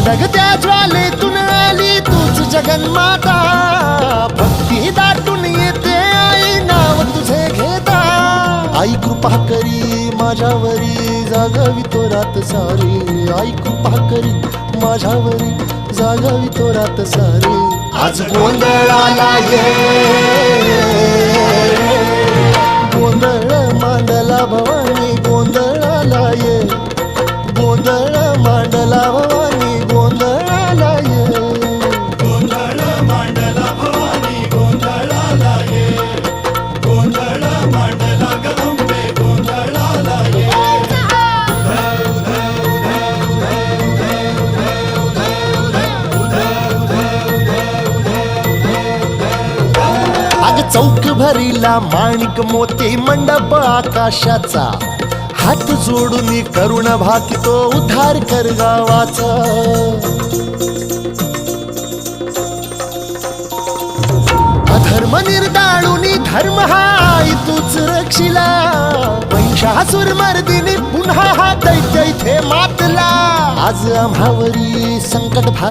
जगत्या ज्वालेतून आली तूच जगन्माता, भक्ती दाटून येते आई नाव तुझे घेता। आई कृपा करी माझ्यावरी जागावी तो रात सारी, आई कृपा करी माझ्यावरी जागावी तो रात सारी। आज गोंधळाला ये, गोंधळ मांडला भवानी गोंधळाला ये, गोंधळ मांडला भवानी गोंधळाला ये, गोंधळ मांडला भवानी गोंधळाला ये, गोंधळ मांडला गंबे गोंधळाला ये। अग चौक भरीला माणिक मोती मंडप आकाशाचा, हात जोडून करुण भाकितो उद्धार कर गावाचा। अधर्म निर्दाळून धर्म हा आई तूच रक्षिला, महिषासुर मर्दिनी पुन्हा हा दैत्य इथे मातला। आज आम्हावरी संकट